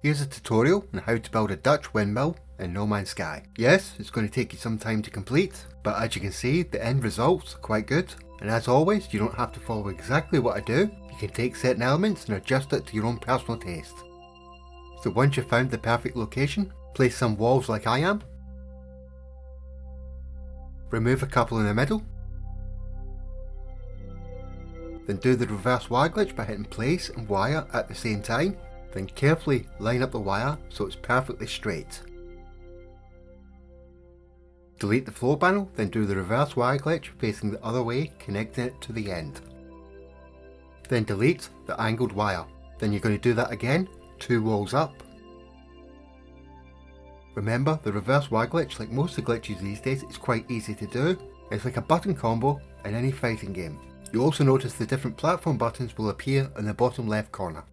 Here's a tutorial on how to build a Dutch windmill in No Man's Sky. Yes, it's going to take you some time to complete, but as you can see, the end results are quite good. And as always, you don't have to follow exactly what I do. You can take certain elements and adjust it to your own personal taste. So once you've found the perfect location, place some walls like I am. Remove a couple in the middle. Then do the reverse wire glitch by hitting place and wire at the same time. Then carefully line up the wire so it's perfectly straight. Delete the floor panel, then do the reverse wire glitch facing the other way, connecting it to the end. Then delete the angled wire. Then you're going to do that again, 2 walls up. Remember, the reverse wire glitch, like most of the glitches these days, is quite easy to do. It's like a button combo in any fighting game. You'll also notice the different platform buttons will appear in the bottom left corner.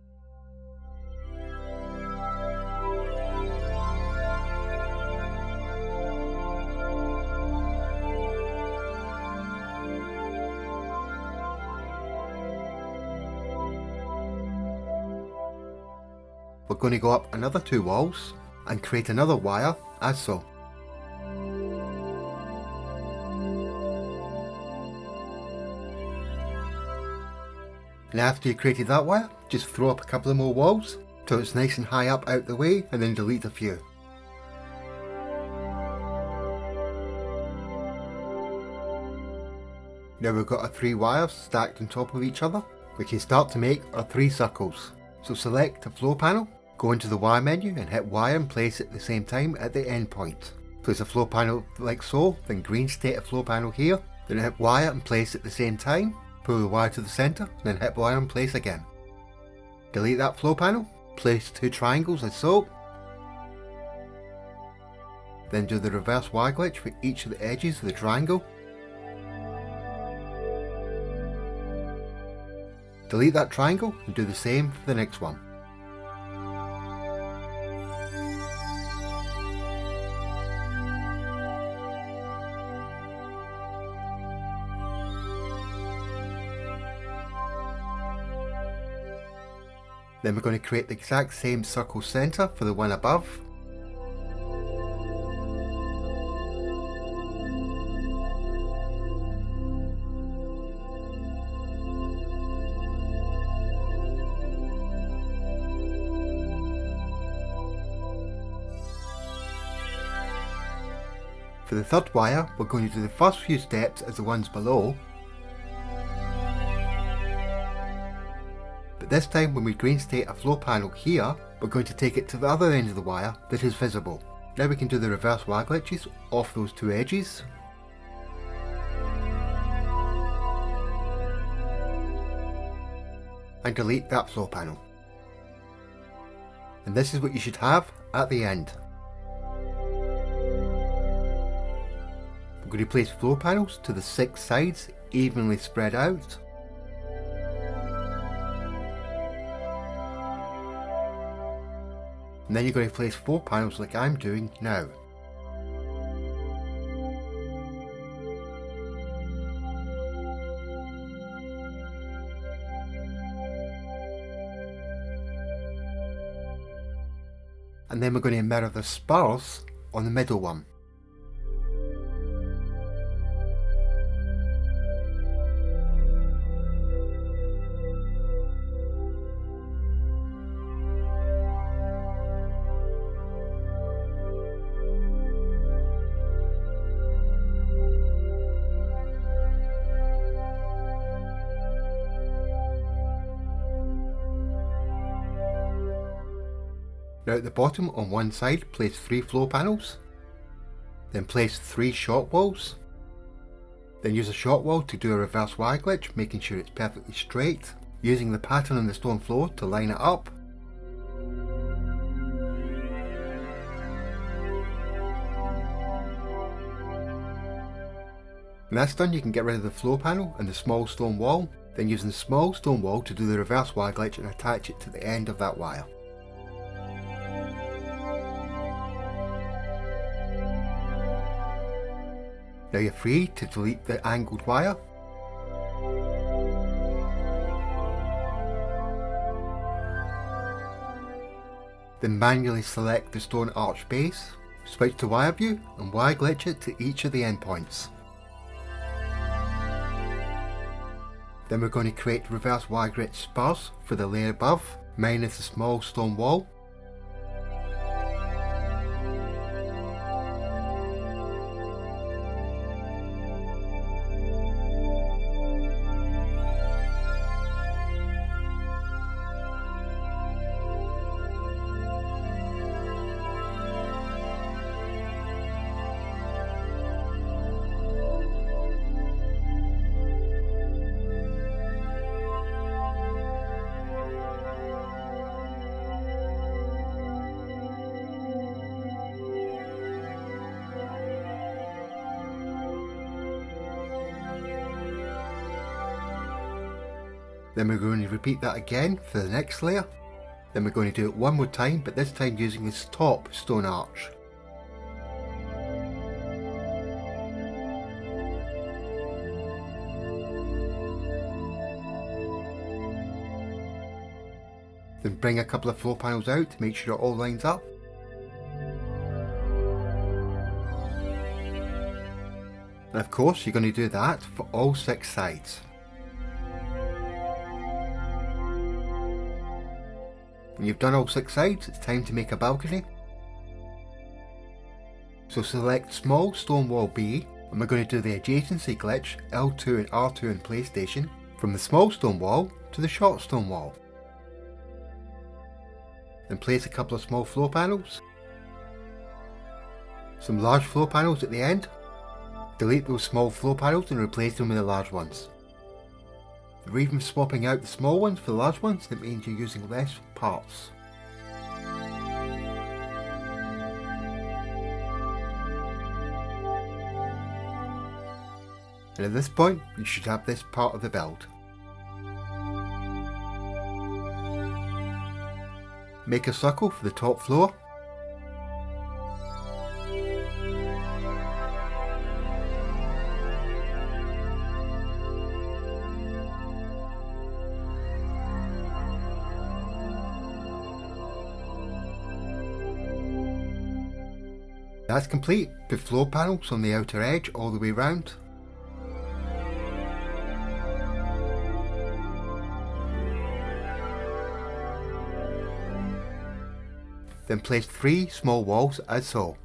We're going to go up another 2 walls and create another wire as so. And after you created that wire, just throw up a couple of more walls so it's nice and high up out the way, and then delete a few. Now we've got our 3 wires stacked on top of each other. We can start to make our 3 circles. So select the floor panel, go into the wire menu and hit wire and place it at the same time at the end point. Place a floor panel like so, then green state a floor panel here, then hit wire and place it at the same time. Pull the wire to the centre, then hit wire and place again. Delete that floor panel, place 2 triangles as so. Then do the reverse wire glitch for each of the edges of the triangle. Delete that triangle and do the same for the next one. Then we're going to create the exact same circle centre for the one above. For the 3rd wire, we're going to do the first few steps as the ones below. But this time when we green state a floor panel here, we're going to take it to the other end of the wire that is visible. Now we can do the reverse wire glitches off those 2 edges. And delete that floor panel. And this is what you should have at the end. We're going to place floor panels to the 6 sides, evenly spread out. And then you're going to place 4 panels like I'm doing now. And then we're going to mirror the spurs on the middle one. Now at the bottom on one side, place 3 floor panels, then place 3 short walls, then use a short wall to do a reverse wire glitch, making sure it's perfectly straight, using the pattern on the stone floor to line it up. When that's done, you can get rid of the floor panel and the small stone wall, then using the small stone wall to do the reverse wire glitch and attach it to the end of that wire. Now you're free to delete the angled wire. Then manually select the stone arch base, switch to wire view and wire glitch it to each of the endpoints. Then we're going to create reverse wire glitch spurs for the layer above, minus the small stone wall. Then we're going to repeat that again for the next layer. Then we're going to do it one more time, but this time using this top stone arch. Then bring a couple of floor panels out to make sure it all lines up. And of course you're going to do that for all 6 sides. When you've done all 6 sides, it's time to make a balcony. So select small stone wall B, and we're going to do the adjacency glitch L2 and R2 in PlayStation from the small stone wall to the short stone wall. Then place a couple of small floor panels, some large floor panels at the end. Delete those small floor panels and replace them with the large ones. If you're even swapping out the small ones for the large ones, that means you're using less parts. And at this point, you should have this part of the build. Make a circle for the top floor. That's complete. Put floor panels on the outer edge all the way around. Then place 3 small walls as so.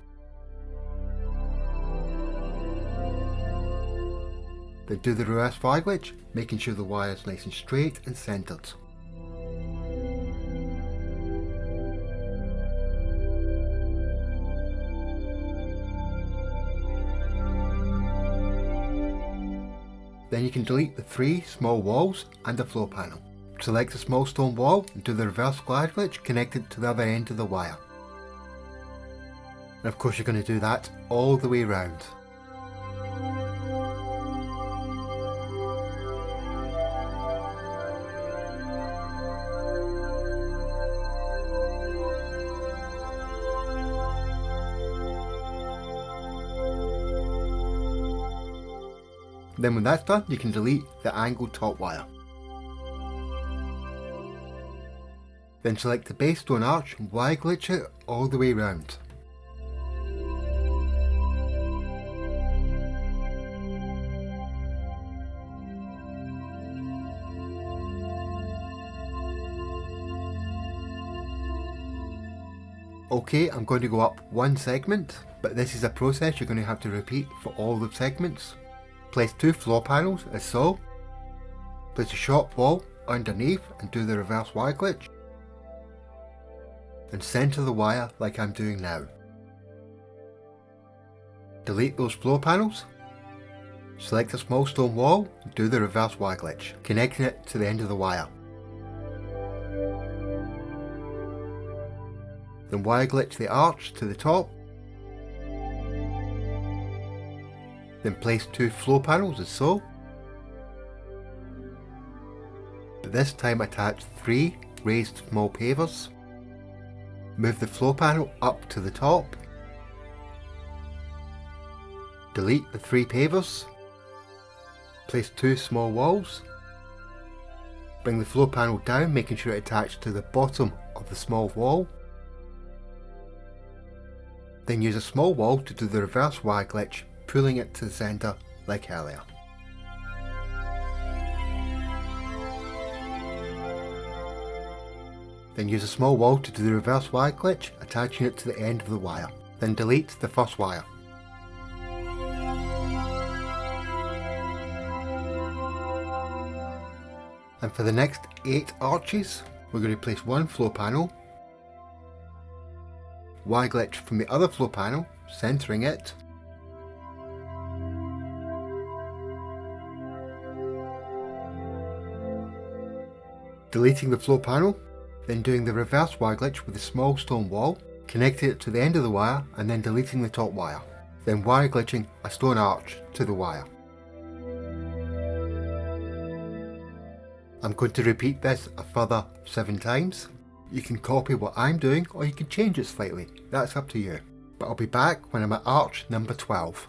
Then do the reverse wire glitch, making sure the wire is nice and straight and centered. Then you can delete the 3 small walls and the floor panel. Select the small stone wall and do the reverse wire glitch connected to the other end of the wire. And of course you're going to do that all the way around. Then when that's done, you can delete the angled top wire. Then select the base stone arch and wire glitch it all the way around. Okay, I'm going to go up 1 segment, but this is a process you're going to have to repeat for all the segments. Place 2 floor panels as so. Place a short wall underneath and do the reverse wire glitch. And center the wire like I'm doing now. Delete those floor panels. Select a small stone wall and do the reverse wire glitch, connecting it to the end of the wire. Then wire glitch the arch to the top. Then place 2 floor panels as so. But this time attach 3 raised small pavers. Move the floor panel up to the top. Delete the 3 pavers. Place 2 small walls. Bring the floor panel down, making sure it attached to the bottom of the small wall. Then use a small wall to do the reverse wire glitch, pulling it to the centre like earlier. Then use a small wall to do the reverse wire glitch, attaching it to the end of the wire. Then delete the first wire. And for the next 8 arches, we're going to place one floor panel, wire glitch from the other floor panel, centering it, deleting the floor panel, then doing the reverse wire glitch with a small stone wall, connecting it to the end of the wire and then deleting the top wire, then wire glitching a stone arch to the wire. I'm going to repeat this a further 7 times. You can copy what I'm doing or you can change it slightly, that's up to you. But I'll be back when I'm at arch number 12.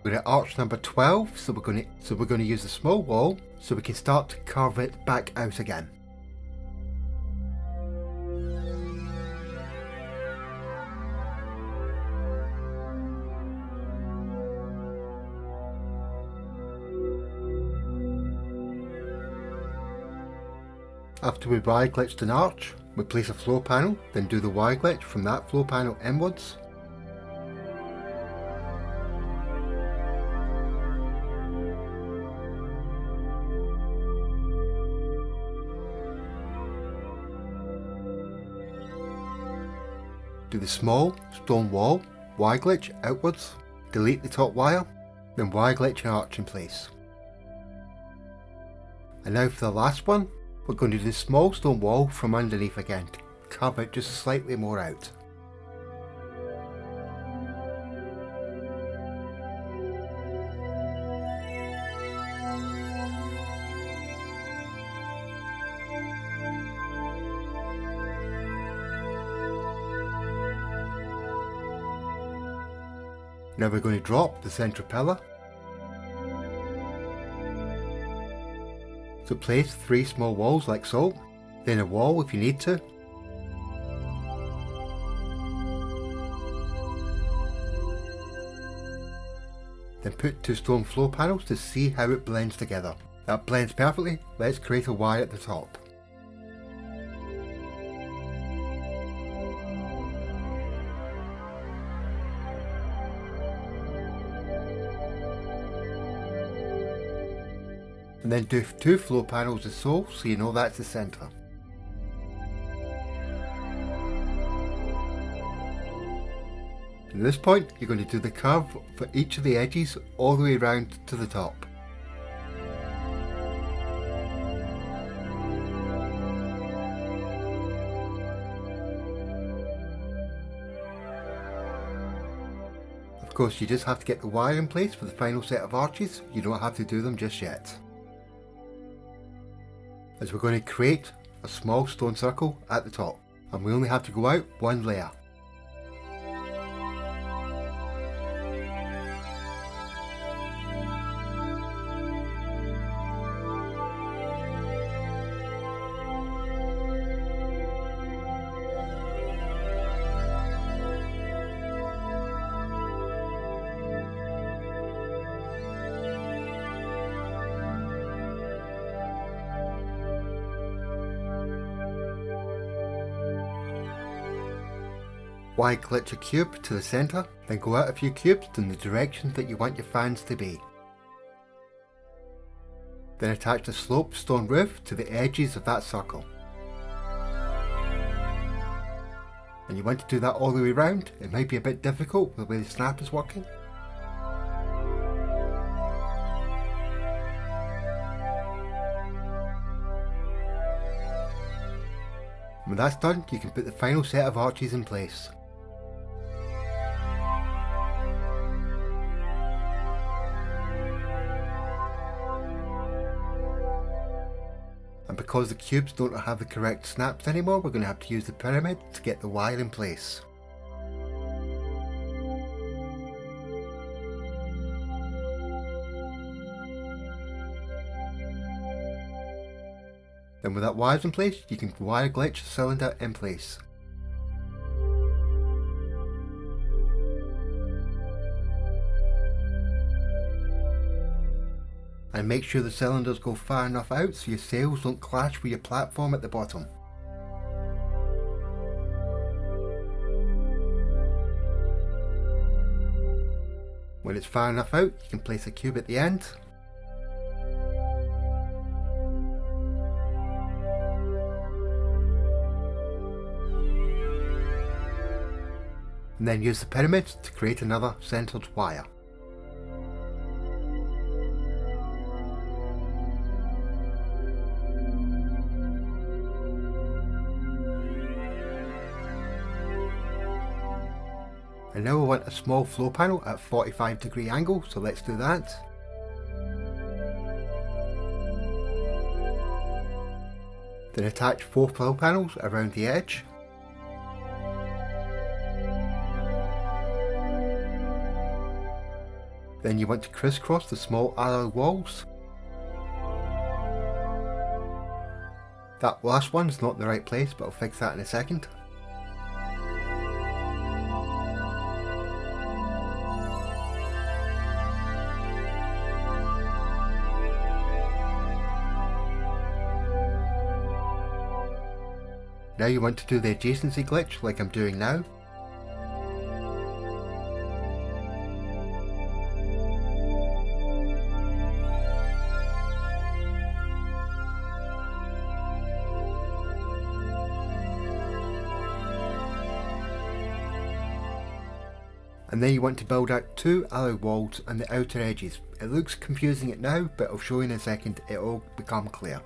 We're at arch number 12, so we're going to use a small wall so we can start to carve it back out again. After we wire glitched an arch, we place a floor panel, then do the wire glitch from that floor panel inwards. Do the small stone wall, wire glitch outwards, delete the top wire, then wire glitch an arch in place. And now for the last one, we're going to do the small stone wall from underneath again to carve it just slightly more out. Now we're going to drop the central pillar. So place 3 small walls like so, then a wall if you need to. Then put 2 stone floor panels to see how it blends together. That blends perfectly, let's create a wire at the top. And then do 2 floor panels as so you know that's the centre. At this point you're going to do the curve for each of the edges all the way around to the top. Of course you just have to get the wire in place for the final set of arches, you don't have to do them just yet. As we're going to create a small stone circle at the top, and we only have to go out 1 layer. Y glitch a cube to the centre, then go out a few cubes in the direction that you want your fans to be. Then attach the sloped stone roof to the edges of that circle. And you want to do that all the way around. It might be a bit difficult with the way the snap is working. When that's done, you can put the final set of arches in place. And because the cubes don't have the correct snaps anymore, we're going to have to use the pyramid to get the wire in place. Then with that wires in place, you can wire glitch the cylinder in place. And make sure the cylinders go far enough out so your sails don't clash with your platform at the bottom. When it's far enough out, you can place a cube at the end. And then use the pyramid to create another centered wire. And now we want a small floor panel at 45-degree angle, so let's do that. Then attach 4 floor panels around the edge. Then you want to crisscross the small alloy walls. That last one's not in the right place, but I'll fix that in a second. Now you want to do the adjacency glitch like I'm doing now. And then you want to build out 2 alloy walls on the outer edges. It looks confusing it now, but I'll show you in a second, it'll become clear.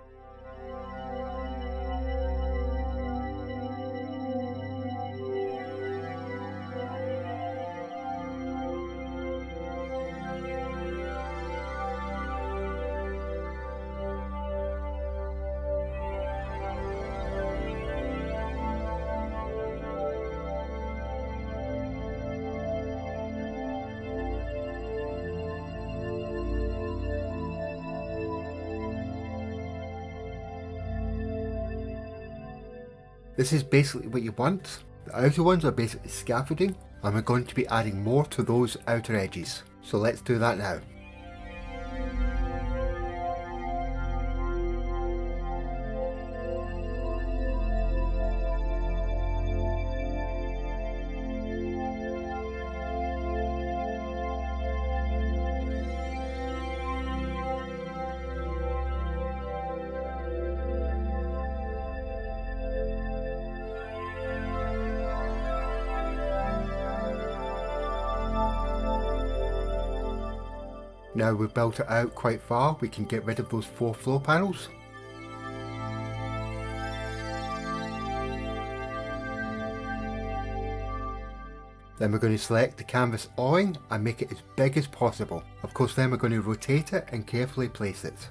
This is basically what you want. The outer ones are basically scaffolding, and we're going to be adding more to those outer edges. So let's do that now. Now we've built it out quite far, we can get rid of those 4 floor panels. Then we're going to select the canvas awning and make it as big as possible. Of course, then we're going to rotate it and carefully place it.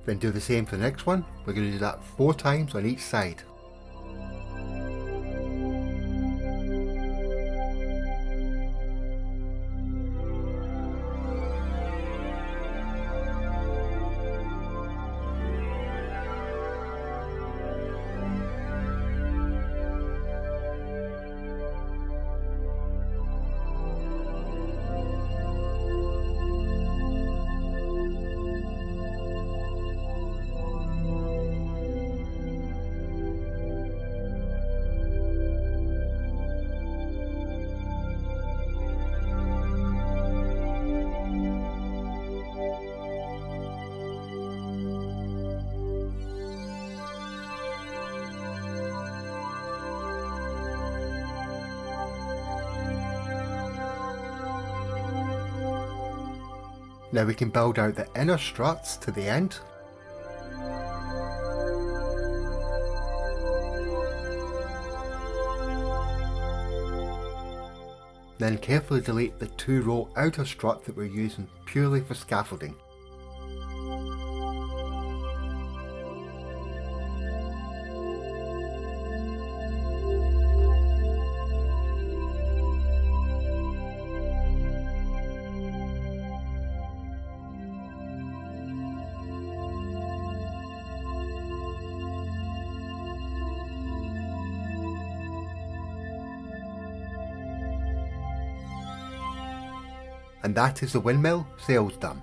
Then do the same for the next one. We're going to do that 4 times on each side. Now we can build out the inner struts to the end. Then carefully delete the 2-row outer strut that we're using purely for scaffolding. And that is the windmill sails done.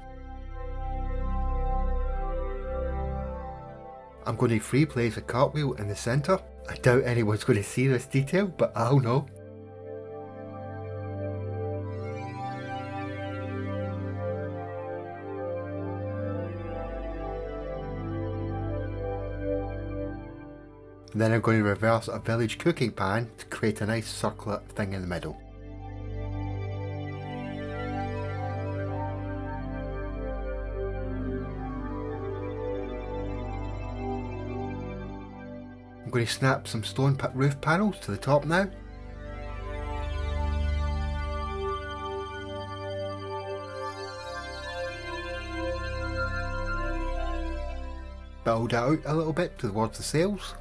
I'm going to free place a cartwheel in the centre. I doubt anyone's going to see this detail, but I'll know. And then I'm going to reverse a village cooking pan to create a nice circular thing in the middle. I'm going to snap some stone roof panels to the top now. Build it out a little bit towards the sails.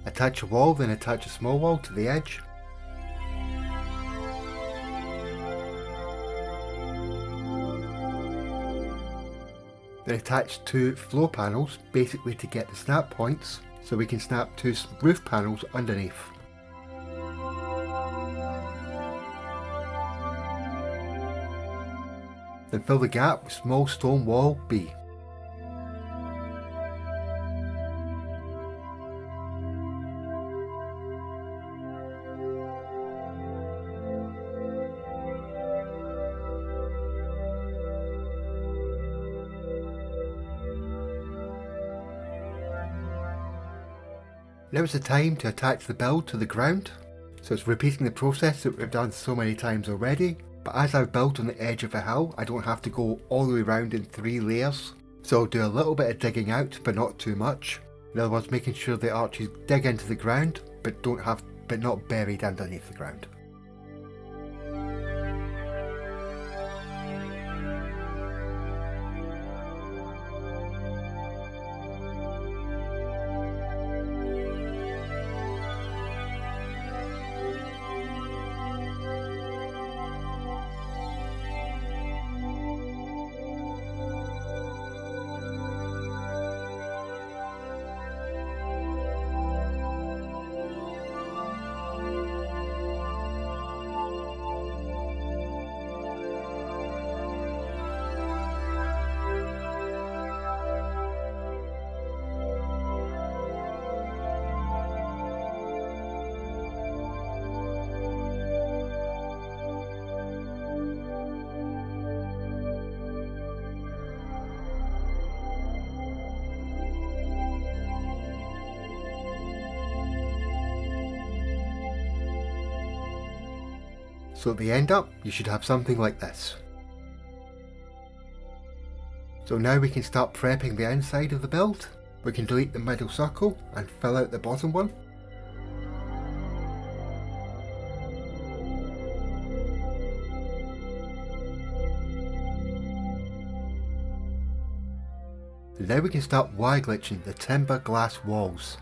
Attach a wall, then attach a small wall to the edge. Then attach 2 floor panels, basically to get the snap points, so we can snap 2 roof panels underneath. Then fill the gap with small stone wall B. Now it's the time to attach the build to the ground, so it's repeating the process that we've done so many times already, but as I've built on the edge of a hill I don't have to go all the way around in 3 layers, so I'll do a little bit of digging out but not too much. In other words, making sure the arches dig into the ground but not buried underneath the ground. So at the end up, you should have something like this. So now we can start prepping the inside of the build. We can delete the middle circle and fill out the bottom one. And now we can start wire glitching the timber glass walls.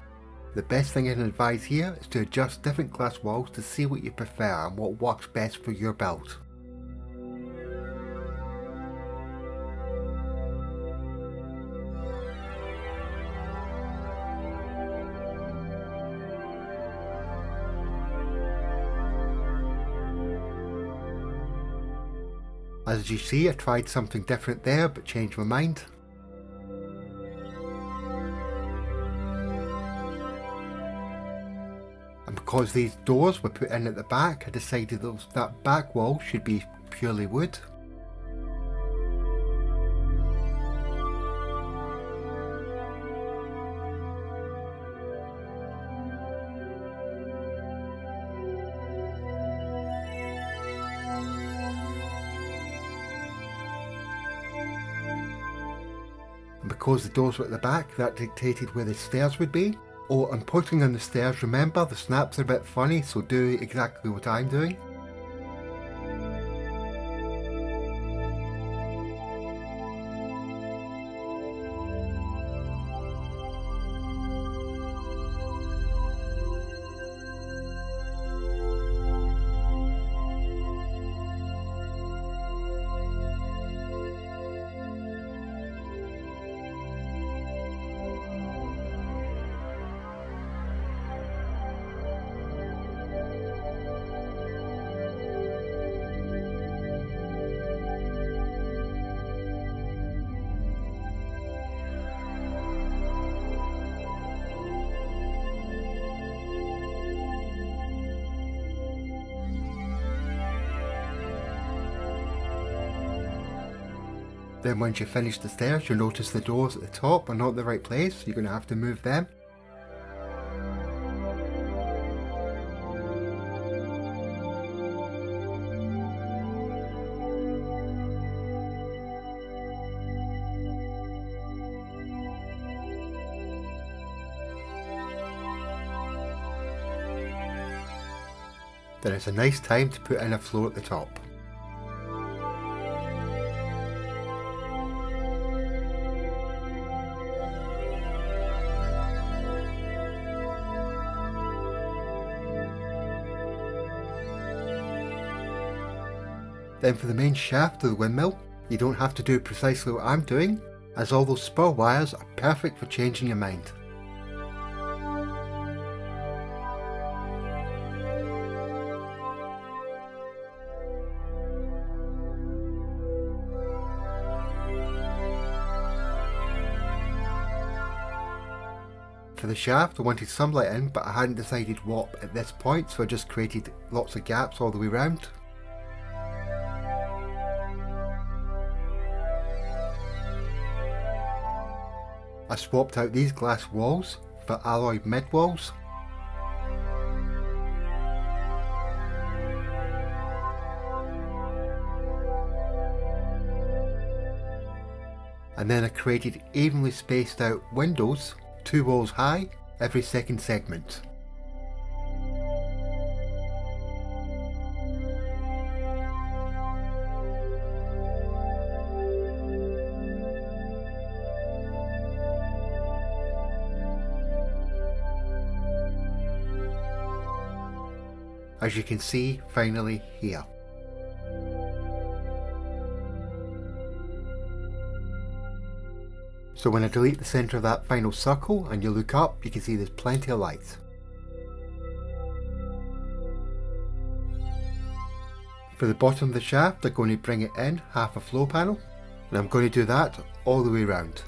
The best thing I can advise here is to adjust different glass walls to see what you prefer and what works best for your build. As you see, I tried something different there but changed my mind. And because these doors were put in at the back, I decided that back wall should be purely wood. because the doors were at the back, that dictated where the stairs would be. Oh, I'm pointing on the stairs, remember the snaps are a bit funny, so do exactly what I'm doing. Then once you finish the stairs, you'll notice the doors at the top are not in the right place, so you're going to have to move them. Then it's a nice time to put in a floor at the top. Then for the main shaft of the windmill, you don't have to do precisely what I'm doing, as all those spur wires are perfect for changing your mind. For the shaft I wanted some light in, but I hadn't decided what at this point, so I just created lots of gaps all the way around. I swapped out these glass walls for alloy mid walls. And then I created evenly spaced out windows, 2 walls high, every second segment. As you can see, finally here. So when I delete the centre of that final circle and you look up, you can see there's plenty of light. For the bottom of the shaft, I'm going to bring it in half a floor panel, and I'm going to do that all the way around.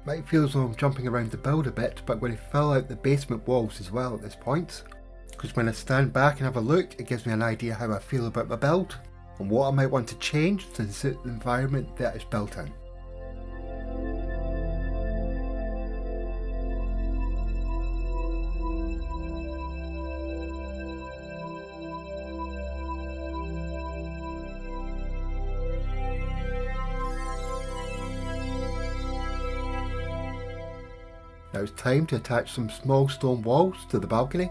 Might feel as though I'm jumping around the build a bit, but I'm going to fill out the basement walls as well at this point, because when I stand back and have a look, it gives me an idea how I feel about my build and what I might want to change to suit the environment that it's built in. Now it's time to attach some small stone walls to the balcony.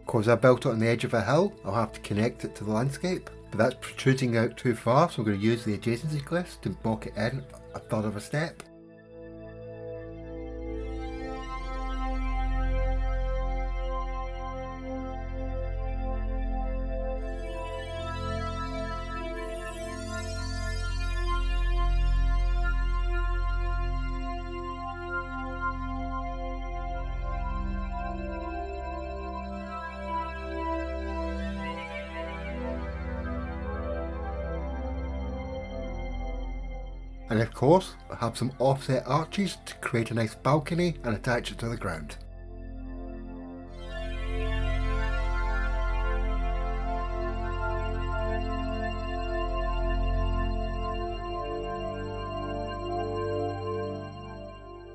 Because I built it on the edge of a hill, I'll have to connect it to the landscape, but that's protruding out too far, so I'm going to use the adjacency cliffs to block it in a third of a step. And of course, I have some offset arches to create a nice balcony and attach it to the ground.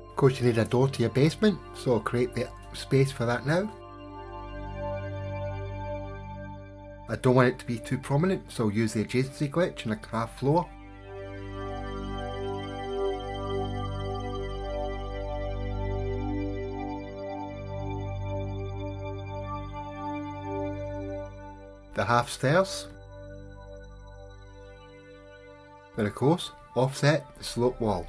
Of course you need a door to your basement, so I'll create the space for that now. I don't want it to be too prominent, so I'll use the adjacency glitch in a half floor. The half stairs. Then of course, offset the slope wall.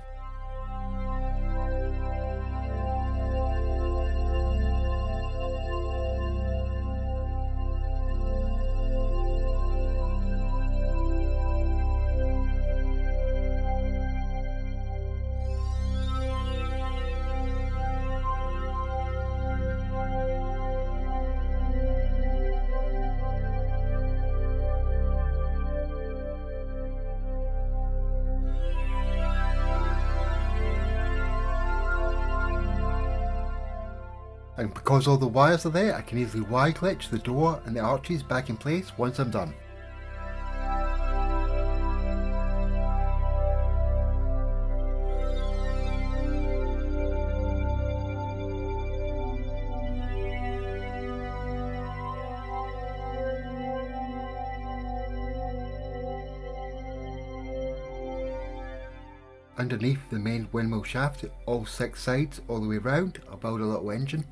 And because all the wires are there, I can easily wire glitch the door and the arches back in place once I'm done. Underneath the main windmill shaft, all 6 sides all the way round, I'll build a little engine.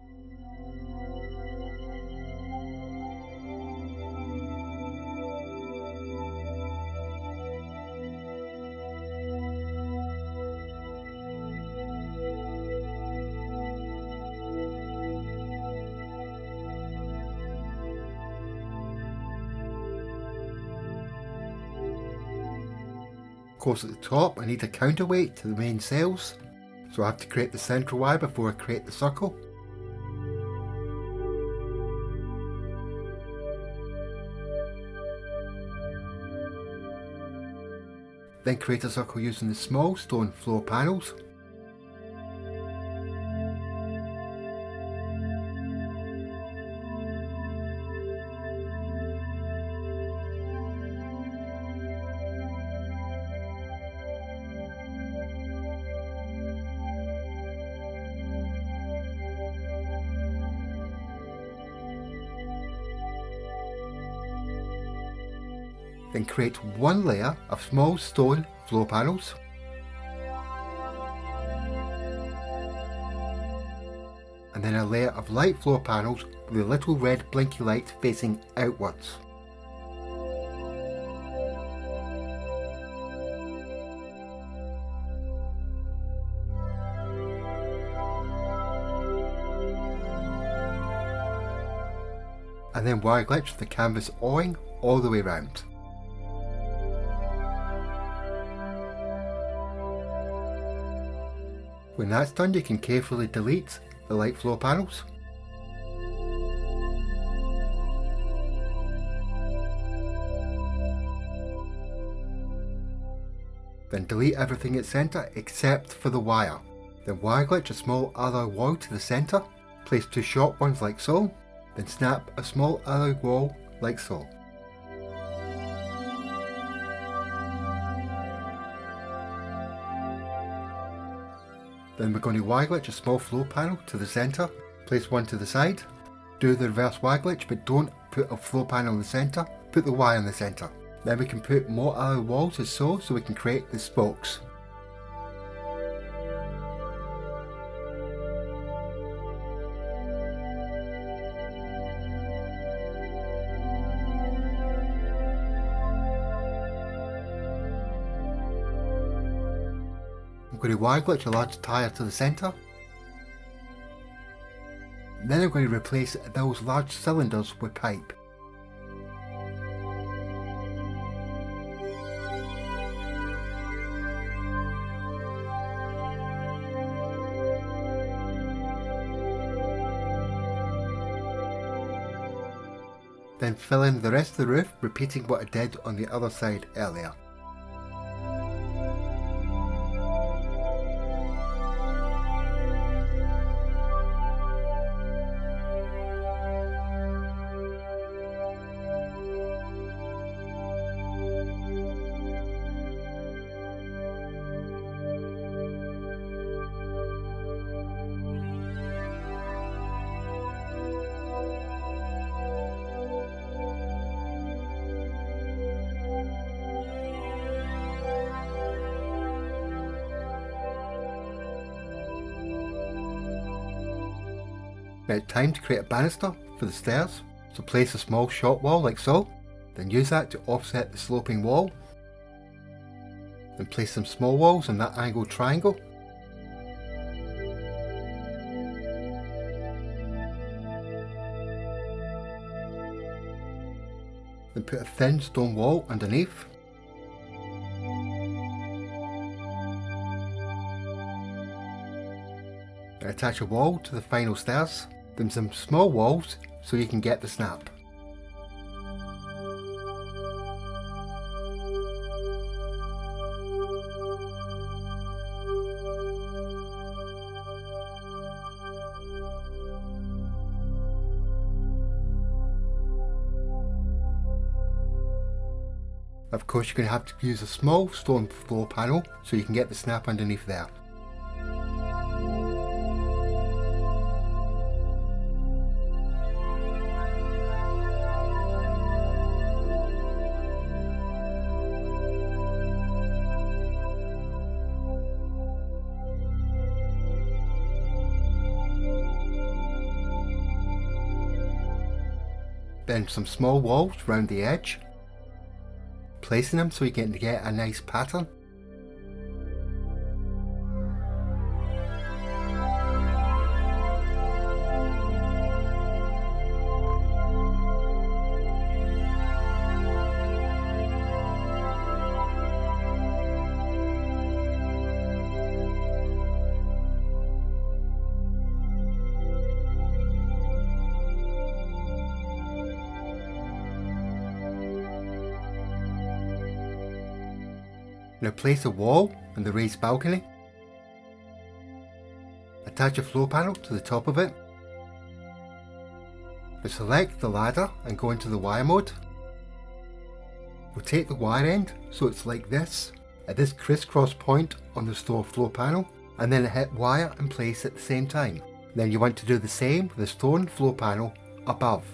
Of course at the top I need a counterweight to the main sails, so I have to create the central wire before I create the circle. Then create a circle using the small stone floor panels. Then create one layer of small stone floor panels. And then a layer of light floor panels with a little red blinky light facing outwards. And then wire glitch the canvas awning all the way round. When that's done, you can carefully delete the light floor panels. Then delete everything at centre except for the wire. Then wire glitch a small alloy wall to the centre, place 2 short ones like so, then snap a small alloy wall like so. Then we're going to wire glitch a small floor panel to the centre, place 1 to the side, do the reverse wire glitch but don't put a floor panel in the centre, put the wire in the centre. Then we can put more alloy walls as so we can create the spokes. I'm going to wire glitch a large tyre to the centre. Then I'm going to replace those large cylinders with pipe. Then fill in the rest of the roof, repeating what I did on the other side earlier. Now it's time to create a banister for the stairs, so place a small short wall like so, then use that to offset the sloping wall. Then place some small walls in that angled triangle. Then put a thin stone wall underneath. And attach a wall to the final stairs, then some small walls so you can get the snap. Of course you're going to have to use a small stone floor panel so you can get the snap underneath there. Then some small walls around the edge, placing them so you can get a nice pattern. Now place a wall on the raised balcony. Attach a floor panel to the top of it. Now select the ladder and go into the wire mode. Rotate the wire end so it's like this, at this crisscross point on the floor panel, and then hit wire and place at the same time. Then you want to do the same with the stone floor panel above.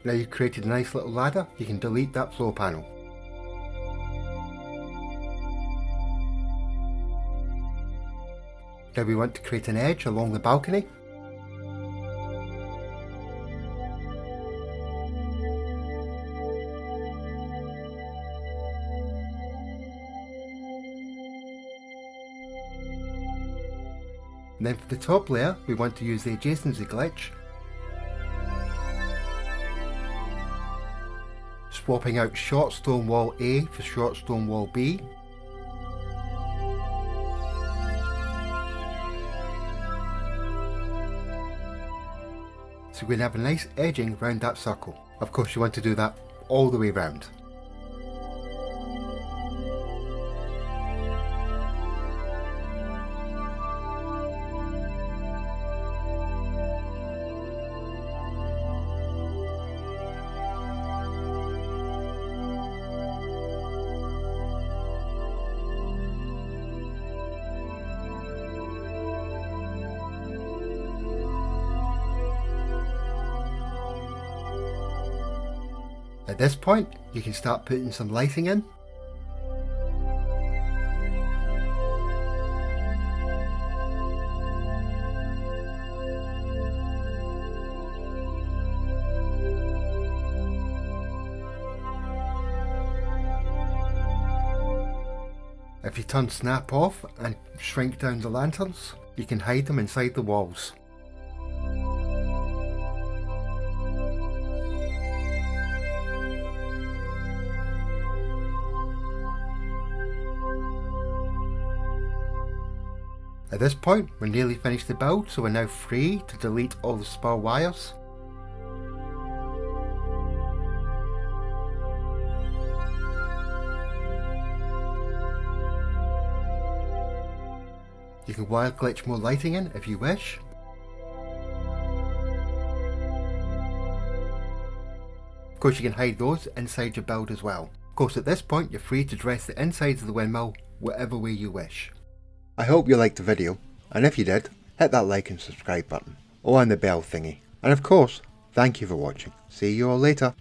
Now you've created a nice little ladder, you can delete that floor panel. Now we want to create an edge along the balcony. And then for the top layer, we want to use the adjacency glitch, swapping out short stone wall A for short stone wall B. So we're going to have a nice edging around that circle. Of course you want to do that all the way around. At this point, you can start putting some lighting in. If you turn snap off and shrink down the lanterns, you can hide them inside the walls. At this point, we're nearly finished the build, so we're now free to delete all the spare wires. You can wire glitch more lighting in if you wish. Of course you can hide those inside your build as well. Of course at this point you're free to dress the insides of the windmill whatever way you wish. I hope you liked the video, and if you did, hit that like and subscribe button, or on the bell thingy. And of course, thank you for watching. See you all later.